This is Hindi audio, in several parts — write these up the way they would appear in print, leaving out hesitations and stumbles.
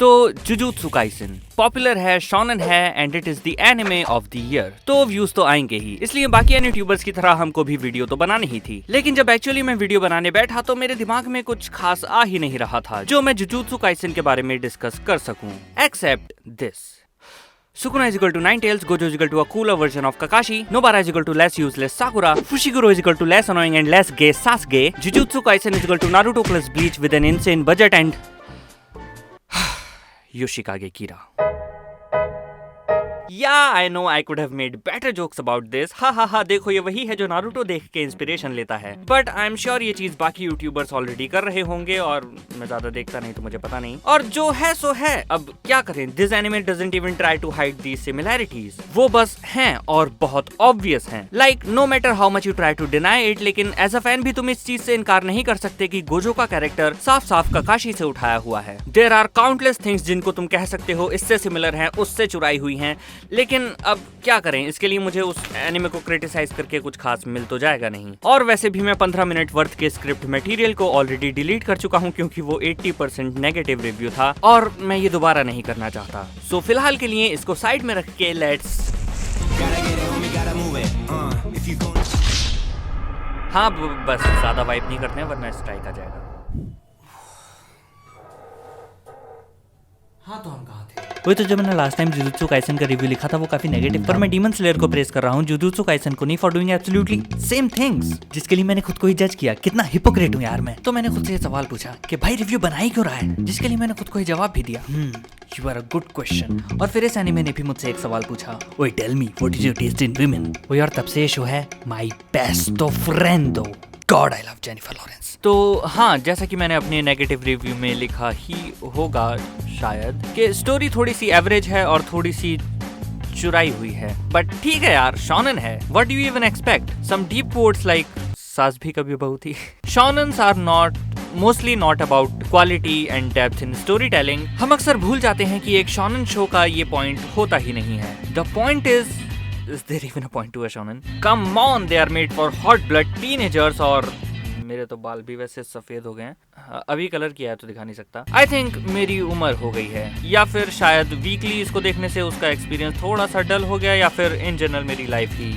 तो जुजुत्सु काइसेन पॉपुलर है, शोनन है and it is the anime of the year. तो व्यूज तो आएंगे ही, इसलिए बाकी यूट्यूबर्स की तरह हमको भी वीडियो तो बनानी ही थी। लेकिन जब एक्चुअली मैं वीडियो बनाने बैठा तो मेरे दिमाग में कुछ खास आ ही नहीं रहा था जो मैं जुजुत्सु काइसेन के बारे में डिस्कस कर सकूं, except this. Sukuna is equal to Ninetales, Gojo is equal to a cooler version of Kakashi, Nobara is equal to less useless Sakura, Fushiguro is equal to less annoying and less gay Sasuke, Jujutsu Kaisen is equal to Naruto plus Bleach with an insane budget and Yoshikage Kira. Yeah, I know I could have made better jokes about this. हा देखो ये वही है जो नारुतो देख के इंस्पिरेशन लेता है। बट आई एम श्योर ये चीज बाकी यूट्यूबर्स ऑलरेडी कर रहे होंगे और मैं ज्यादा देखता नहीं तो मुझे पता नहीं। और जो है सो है, अब क्या करें। This anime doesn't even try to hide these similarities, वो बस हैं और बहुत ऑब्वियस हैं। Like no matter how much you try to deny it, लेकिन एज अ फैन भी तुम इस चीज से इनकार नहीं कर सकते कि गोजो का कैरेक्टर साफ साफ ककाशी से उठाया हुआ है। देयर आर काउंटलेस थिंग्स जिनको तुम कह सकते हो इससे सिमिलर हैं, उससे चुराई हुई हैं, लेकिन अब क्या करें, इसके लिए मुझे उस एनिमे को क्रिटिसाइज करके कुछ खास मिल तो जाएगा नहीं। और वैसे भी मैं 15 मिनट वर्थ के स्क्रिप्ट मटेरियल को ऑलरेडी डिलीट कर चुका हूं क्योंकि वो 80% नेगेटिव रिव्यू था और मैं ये दोबारा नहीं करना चाहता। सो फिलहाल के लिए इसको साइड में रख के लेट्स हाँ बस ज्यादा वाइप नहीं करते हैं वरना स्ट्राइक आ जाएगा। हाँ तो हम कहाँ थे? वही तो जब मैंने लास्ट टाइम जुजुत्सु काइसेन का रिव्यू लिखा था वो काफी नेगेटिव, पर मैं डीमन स्लेयर को प्रेस कर रहा हूँ, जुजुत्सु काइसेन को नहीं, for doing absolutely same things, जिसके लिए मैंने खुद को ही जज किया। कितना हिपोक्रेट हूँ यार मैं। तो मैंने खुद से ये सवाल पूछा कि भाई रिव्यू बनाई क्यों रहा है, जिसके लिए मैंने खुद को ही जवाब भी दिया। You are a good question. और फिर इस एनिमे ने भी मुझसे एक सवाल पूछा, ओए tell me what is your taste in women. वो यार तब से ये शो है my best friend though. God I love Jennifer Lawrence. तो हाँ, जैसा कि मैंने अपने नेगेटिव रिव्यू में लिखा ही होगा शायद, कि स्टोरी थोड़ी सी एवरेज है और थोड़ी सी चुराई हुई है, बट ठीक है यार, शोनन है, what do you even expect. Some deep quotes like सास भी कभी बहू थी। Shonens are mostly not about quality and depth in story telling. हम अक्सर भूल जाते हैं कि एक शोनन शो का ये पॉइंट होता ही नहीं है। The point is there even a point to a shonen? Come on, they are made for hot blood teenagers। और मेरे तो बाल भी वैसे सफेद हो गए हैं, अभी कलर किया है तो दिखा नहीं सकता। आई थिंक मेरी उम्र हो गई है, या फिर शायद वीकली इसको देखने से उसका एक्सपीरियंस थोड़ा सा डल हो गया, या फिर इन जनरल मेरी लाइफ ही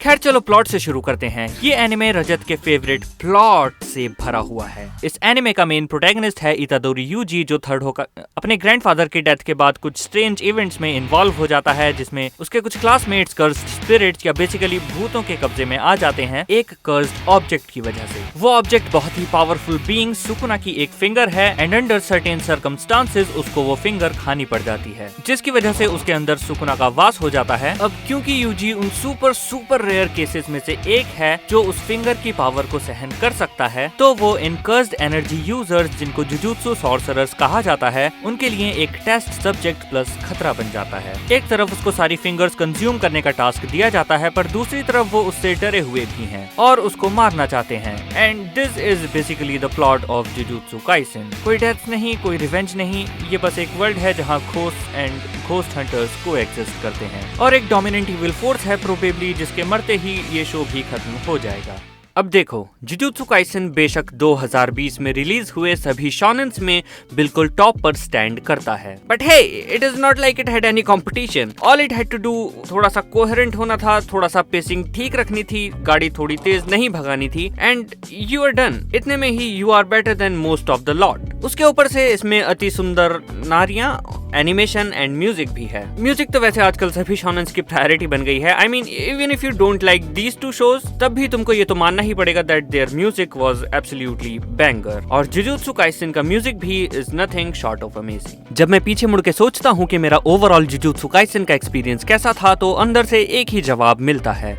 खैर चलो प्लॉट से शुरू करते हैं। ये एनिमे रजत के फेवरेट प्लॉट से भरा हुआ है। इस एनिमे का मेन प्रोटैगनिस्ट है इतादोरी यूजी, जो थर्ड होकर अपने ग्रैंडफादर की डेथ के बाद कुछ स्ट्रेंज इवेंट्स में इन्वॉल्व हो जाता है, जिसमें उसके कुछ क्लासमेट्स कर्स्ड स्पिरिट्स या बेसिकली भूतों के कब्जे में आ जाते हैं एक कर्स्ड ऑब्जेक्ट की वजह से। वो ऑब्जेक्ट बहुत ही पावरफुल बीइंग सुकुना की एक फिंगर है एंड अंडर सर्टेन सर्कमस्टांसेस उसको वो फिंगर खानी पड़ जाती है, जिसकी वजह से उसके अंदर सुकुना का वास हो जाता है। अब क्योंकि यूजी उन सुपर रेयर केसेस में से एक है जो उस फिंगर की पावर को सहन कर सकता है, तो वो इन कर्स्ड एनर्जी यूजर्स, जिनको जुजुत्सु सॉर्सरर्स कहा जाता है, उनके लिए एक टेस्ट सब्जेक्ट प्लस खतरा बन जाता है। एक तरफ उसको सारी फिंगर्स कंज्यूम करने का टास्क दिया जाता है, पर दूसरी तरफ वो उससे डरे हुए भी हैं और उसको मारना चाहते हैं। And this is basically the plot of jujutsu Kaisen. कोई डेथ नहीं, कोई रिवेंज नहीं, ये बस एक वर्ल्ड है जहाँ घोस्ट एंड घोस्ट हंटर्स को एग्जिस्ट करते हैं, और एक डोमिनेंट इविल फोर्स है प्रोबेबली, जिसके मरते ही ये शो भी खत्म हो जाएगा। अब देखो, जुजुत्सु काइसेन बेशक 2020 में रिलीज हुए सभी शोनेन्स में बिल्कुल टॉप पर स्टैंड करता है, but hey, it is not like it had any competition. All it had to do थोड़ा सा कोहेरेंट होना था, थोड़ा सा पेसिंग ठीक रखनी थी, गाड़ी थोड़ी तेज नहीं भगानी थी, एंड यू आर डन। इतने में ही you are better than most of the lot. उसके ऊपर से इसमें अति सुंदर नारियां, एनिमेशन एंड म्यूजिक भी है। म्यूजिक तो वैसे आजकल सभी शोनेन्स की प्रायोरिटी बन गई है। I mean even if you don't like these two shows, तब भी तुमको ये तो मानना ही पड़ेगा that their music was absolutely banger. और जुजुत्सु काइसेन का म्यूजिक भी is nothing short of amazing. जब मैं पीछे मुड़ के सोचता हूँ कि मेरा ओवरऑल जुजुत्सु काइसेन का एक्सपीरियंस कैसा था, तो अंदर से एक ही जवाब मिलता है,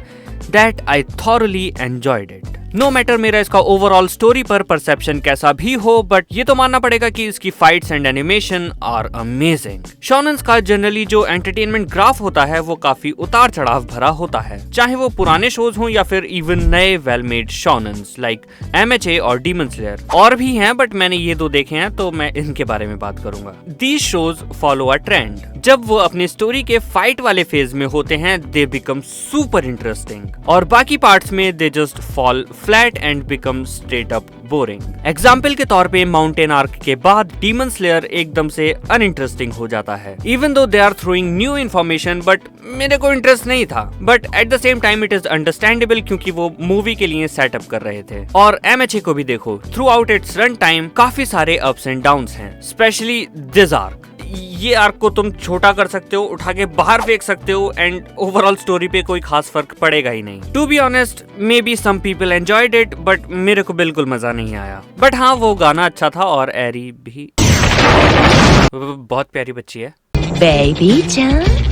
that I thoroughly enjoyed it. No matter मेरा इसका ओवरऑल स्टोरी पर परसेप्शन कैसा भी हो, बट ये तो मानना पड़ेगा कि इसकी fights and animation are amazing. Shonens का जनरली जो एंटरटेनमेंट ग्राफ होता है वो काफी उतार चढ़ाव भरा होता है, चाहे वो पुराने शोज हों या फिर इवन नए वेल मेड शोनेन्स लाइक MHA और डीमन स्लेयर। और भी हैं, बट मैंने ये दो देखे हैं तो मैं इनके बारे में बात करूंगा। These shows follow a trend. जब वो अपनी स्टोरी के फाइट वाले फेज में होते हैं दे बिकम सुपर इंटरेस्टिंग, और बाकी पार्ट्स में they just fall flat and become straight up boring. Example के तौर पे माउंटेन आर्क के बाद डीमन स्लेयर एकदम से अनइंटरेस्टिंग हो जाता है, even though they are throwing new information, but मेरे को इंटरेस्ट नहीं था। But at the same time it is understandable क्योंकि वो मूवी के लिए सेटअप कर रहे थे। और MHA को भी देखो, through out it's run time काफी सारे अप्स एंड डाउन्स हैं, स्पेशली दिस आर्क। ये आर्क को तुम छोटा कर सकते हो, उठा के बाहर फेंक सकते हो, एंड ओवरऑल स्टोरी पे कोई खास फर्क पड़ेगा ही नहीं। To be honest may be some people enjoyed it, but मेरे को बिल्कुल मजा नहीं आया। बट हाँ, वो गाना अच्छा था और एरी भी बहुत प्यारी बच्ची है। बेबी जान।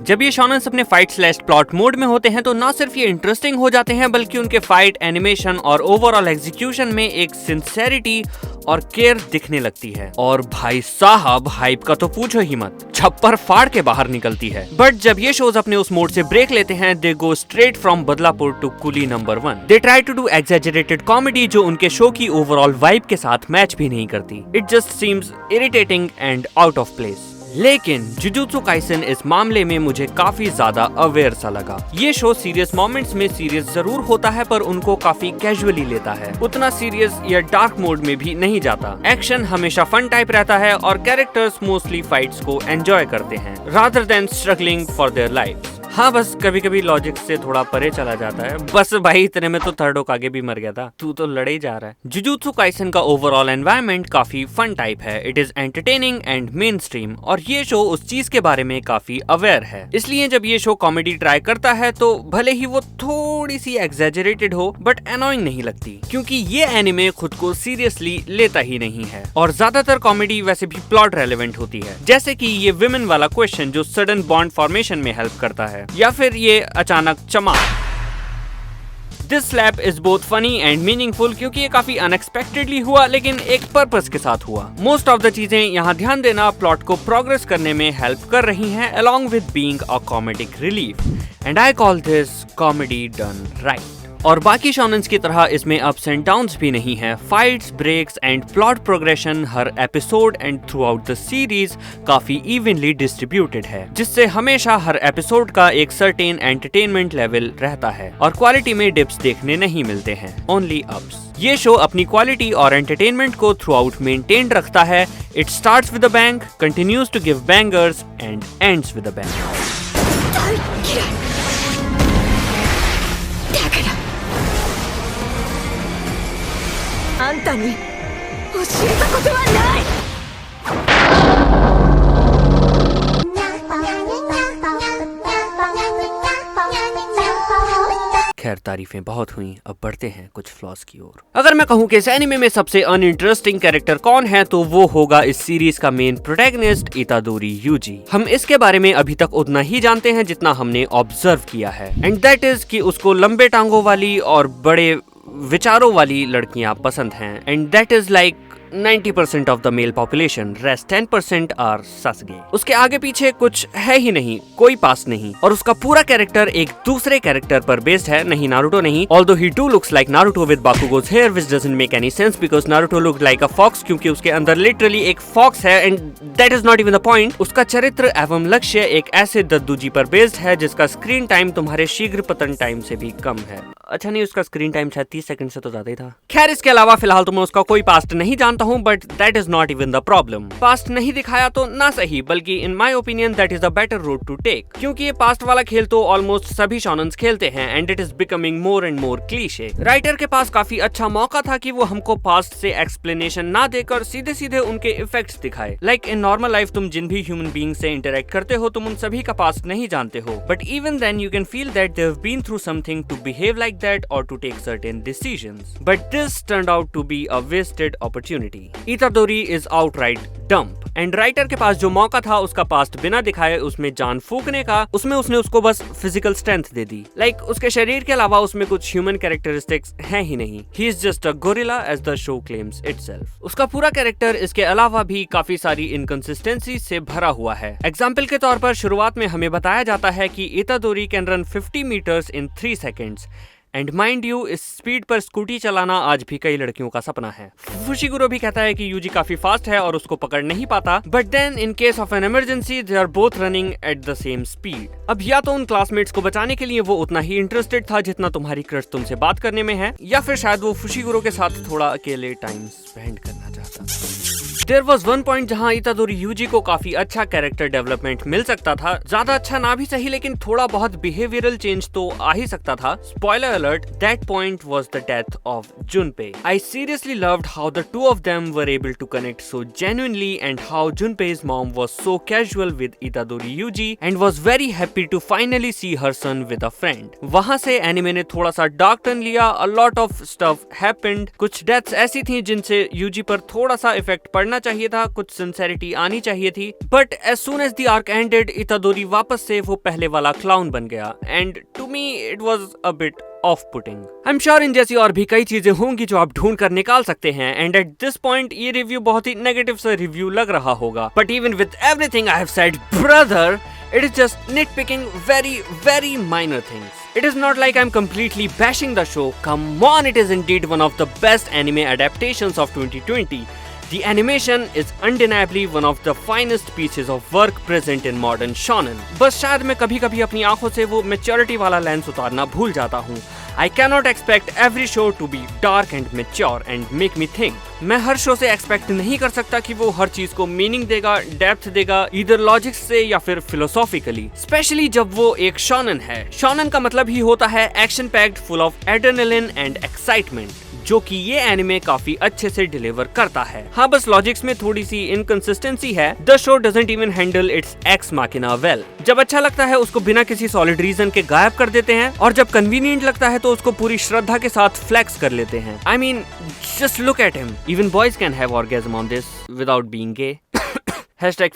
जब ये शॉनन्स अपने फाइट स्लैश प्लॉट मोड में होते हैं तो ना सिर्फ ये इंटरेस्टिंग हो जाते हैं, बल्कि उनके फाइट, एनिमेशन और ओवरऑल एग्जीक्यूशन में एक सिंसेरिटी और केयर दिखने लगती है। और भाई साहब, हाइप का तो पूछो ही मत, छप्पर फाड़ के बाहर निकलती है। बट जब ये शोज अपने उस मोड से ब्रेक लेते हैं, they go straight from Badlapur to Coolie number 1। They try to do exaggerated comedy जो उनके शो की ओवरऑल वाइब के साथ मैच भी नहीं करती। It just seems irritating and out of place. लेकिन जुजुत्सु काइसेन इस मामले में मुझे काफी ज्यादा अवेयर सा लगा। ये शो सीरियस मोमेंट्स में सीरियस जरूर होता है, पर उनको काफी कैजुअली लेता है, उतना सीरियस या डार्क मोड में भी नहीं जाता। एक्शन हमेशा फन टाइप रहता है और कैरेक्टर्स मोस्टली फाइट्स को एंजॉय करते हैं rather than struggling for their life. हाँ, बस कभी कभी लॉजिक से थोड़ा परे चला जाता है। बस भाई, इतने में तो थर्ड होकागे भी मर गया था। तू तो लड़े ही जा रहा है। जुजुत्सु काइसेन का ओवरऑल एनवायरनमेंट काफी फन टाइप है। It is entertaining and main stream, और ये शो उस चीज के बारे में काफी अवेयर है। इसलिए जब ये शो कॉमेडी ट्राई करता है तो भले ही वो थोड़ी सी एग्जैजरेटेड हो, बट एनोइंग नहीं लगती, क्योंकि ये एनिमे खुद को सीरियसली लेता ही नहीं है। और ज्यादातर कॉमेडी वैसे भी प्लॉट रेलेवेंट होती है, जैसे कि ये विमेन वाला क्वेश्चन जो सडन बॉन्ड फॉर्मेशन में हेल्प करता है, या फिर ये अचानक चमक। This slap is both funny and meaningful, क्योंकि ये काफी अनएक्सपेक्टेडली हुआ, लेकिन एक पर्पस के साथ हुआ। मोस्ट ऑफ द चीजें यहाँ ध्यान देना प्लॉट को प्रोग्रेस करने में हेल्प कर रही हैं, along with being a comedic relief, and I call this comedy done right। और बाकी शॉनन्स की तरह इसमें अप्स एंड डाउन्स भी नहीं है। Fights, breaks and plot progression हर episode and throughout the series काफी इवनली डिस्ट्रीब्यूटेड है, जिससे हमेशा हर एपिसोड का एक सर्टेन एंटरटेनमेंट लेवल रहता है और क्वालिटी में डिप्स देखने नहीं मिलते हैं, ओनली अप्स। ये शो अपनी क्वालिटी और एंटरटेनमेंट को थ्रू आउट मेंटेन रखता है। It starts with a bang, continues to give bangers and ends with a bang. あんたに教えたことはない。 खैर, तारीफें बहुत हुई, अब बढ़ते हैं कुछ फ्लॉस की ओर। अगर मैं कहूँ कि इस एनिमे में सबसे अनइंटरेस्टिंग कैरेक्टर कौन है, तो वो होगा इस सीरीज का मेन प्रोटैगनिस्ट इतादोरी यूजी। हम इसके बारे में अभी तक उतना ही जानते हैं जितना हमने ऑब्जर्व किया है, एंड दैट इज कि उसको लंबे टांगों वाली और बड़े विचारों वाली लड़कियां पसंद हैं, and that is like 90% of the male population, rest 10% are Sasuke. उसके आगे पीछे कुछ है ही नहीं, कोई पास नहीं, और उसका पूरा कैरेक्टर एक दूसरे कैरेक्टर पर बेस्ड है, नहीं नारुतो नहीं, although he do looks like Naruto with Bakugo's hair which doesn't make any sense because Naruto looked like a fox, क्योंकि उसके अंदर लिटरली एक फॉक्स है, and that is not even the point. उसका चरित्र एवं लक्ष्य एक ऐसे दद्दूजी पर बेस्ड है जिसका स्क्रीन टाइम तुम्हारे शीघ्र पतन टाइम से भी कम है। अच्छा नहीं, उसका स्क्रीन टाइम शायद 30 सेकंड से तो ज्यादा ही था। खैर, इसके अलावा फिलहाल तो मैं उसका कोई पास्ट नहीं जानता हूँ, but that is not even the problem. Past नहीं दिखाया तो ना सही, बल्कि in my opinion that is a better route to take, क्योंकि ये पास्ट वाला खेल तो ऑलमोस्ट सभी शॉनन्स खेलते हैं, and it is becoming more and more cliché. Writer के पास काफी अच्छा मौका था कि वो हमको पास्ट से एक्सप्लेनेशन ना देकर सीधे सीधे उनके इफेक्ट्स दिखाए। लाइक इन नॉर्मल लाइफ तुम जिन भी ह्यूमन बीइंग से इंटरेक्ट करते हो, तुम उन सभी का पास्ट नहीं जानते हो, but even then you can feel that they have been through something to behave like that और to take certain decisions. But this turned out to be a wasted opportunity. Itadori is outright dumb. And writer के पास जो मौका था उसका पास्ट बिना दिखाए उसमें जान फूकने का, उसमें उसने उसको बस फिजिकल स्ट्रेंथ दे दी। लाइक उसके शरीर के अलावा उसमें कुछ ह्यूमन कैरेक्टरिस्टिक्स हैं ही नहीं। He is just a gorilla as the show claims itself. उसका पूरा कैरेक्टर इसके अलावा भी काफी सारी इनकंसिस्टेंसी से भरा हुआ है। एग्जाम्पल के तौर पर शुरुआत में हमें बताया जाता है कि इतादोरी can run 50 meters in 3 seconds. And mind you, इस स्पीड पर स्कूटी चलाना आज भी कई लड़कियों का सपना है। फुशिगुरो भी कहता है कि यूजी काफी फास्ट है और उसको पकड़ नहीं पाता, but then in case of an emergency they are both running at the same speed. अब या तो उन क्लासमेट्स को बचाने के लिए वो उतना ही इंटरेस्टेड था जितना तुम्हारी क्रश तुमसे बात करने में है, या फिर शायद वो फुशिगुरो के साथ थोड़ा अकेले टाइम स्पेंड करना चाहता। There was one point जहाँ इतादोरी यूजी को काफी अच्छा कैरेक्टर डेवलपमेंट मिल सकता था, ज्यादा अच्छा ना भी सही लेकिन थोड़ा बहुत बिहेवियरल चेंज तो आ ही सकता था। Spoiler alert, that point was the death of Junpei. I seriously loved how the two of them were able to connect so genuinely and how Junpei's mom was so casual with Itadori Yuji and was very happy to finally see her son with a friend. वहाँ से एनिमे ने थोड़ा सा डार्क टर्न लिया, a lot of stuff happened, कुछ डेथ्स ऐसी थी जिनसे यूजी पर थोड़ा सा इफेक्ट पड़ना चाहिए था, कुछ सिंसेरिटी आनी चाहिए थी, but as soon as the arc ended Itadori वापस से वो पहले वाला क्लाउन बन गया and to me it was a bit off putting. I am sure इन जैसी और भी कई चीजें होंगी जो आप ढूंढ कर निकाल सकते हैं एंड एट दिस पॉइंट ये रिव्यू बहुत ही नेगेटिव सा रिव्यू लग रहा होगा, but even with everything I have said brother, it is just nitpicking very minor things. It is not like I'm completely bashing the show. Come on, it is indeed one of the best anime adaptations of 2020. The animation is undeniably one of the finest pieces of work present in modern shonen. बस शायद मैं कभी-कभी अपनी आंखों से वो maturity वाला लेंस उतारना भूल जाता हूँ। I cannot expect every show to be dark and mature and make me think. मैं हर शो से एक्सपेक्ट नहीं कर सकता कि वो हर चीज को मीनिंग देगा, डेप्थ देगा, इधर लॉजिक से या फिर फिलोसॉफिकली, स्पेशली जब वो एक शोनन है। शोनन का मतलब ही होता है action packed, full of adrenaline and excitement, जो कि ये एनिमे काफी अच्छे से डिलीवर करता है। हाँ, बस लॉजिक्स में थोड़ी सी इनकंसिस्टेंसी है। The show doesn't even handle its ex machina well. जब अच्छा लगता है उसको बिना किसी सॉलिड रीजन के गायब कर देते हैं और जब कन्वीनियंट लगता है तो उसको पूरी श्रद्धा के साथ फ्लेक्स कर लेते हैं। I mean, just look at him, even boys can have orgasm on this without being gay.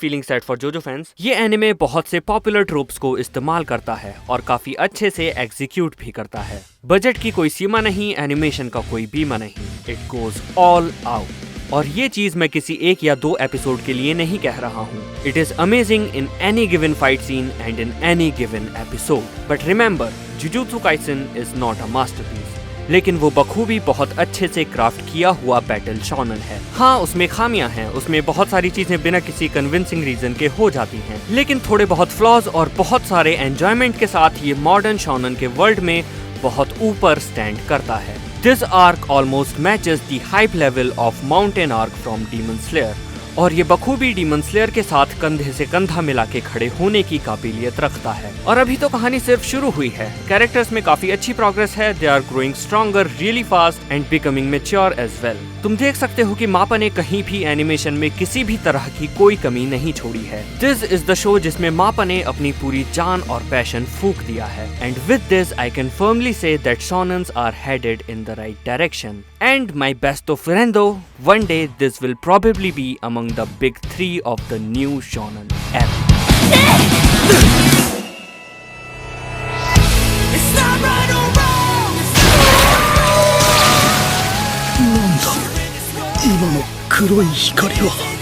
#feeling sad for JoJo fans। ये एनिमे बहुत से पॉपुलर ट्रोप्स को इस्तेमाल करता है और काफी अच्छे से एग्जीक्यूट भी करता है। बजट की कोई सीमा नहीं, एनिमेशन का कोई बीमा नहीं, इट गोज ऑल आउट। और ये चीज मैं किसी एक या दो एपिसोड के लिए नहीं कह रहा हूँ। It is amazing in any given fight scene and in any given episode. But remember, Jujutsu Kaisen is not a masterpiece, लेकिन वो बखूबी बहुत अच्छे से क्राफ्ट किया हुआ बैटल शोनन है। हाँ, उसमें खामियां हैं, उसमें बहुत सारी चीजें बिना किसी कन्विंसिंग रीजन के हो जाती हैं, लेकिन थोड़े बहुत फ्लॉज और बहुत सारे एंजॉयमेंट के साथ ये मॉडर्न शोनन के वर्ल्ड में बहुत ऊपर स्टैंड करता है। This arc almost matches the hype level of mountain arc from demon slayer, और ये बखूबी डीमन स्लेयर के साथ कंधे से कंधा मिला के खड़े होने की काबिलियत रखता है। और अभी तो कहानी सिर्फ शुरू हुई है। कैरेक्टर्स में काफी अच्छी प्रोग्रेस है, they are growing stronger really fast and becoming mature as well. तुम देख सकते हो कि मापा ने कहीं भी एनिमेशन में किसी भी तरह की कोई कमी नहीं छोड़ी है। दिस इज द शो जिसमें मापा ने अपनी पूरी जान और पैशन फूंक दिया है, and with this I can firmly say that shonens are headed in the right direction. And my besto friendo, one day this will probably be among the big 3 of the new shonen era. It's not right or wrong. なんだ今の黒い光は。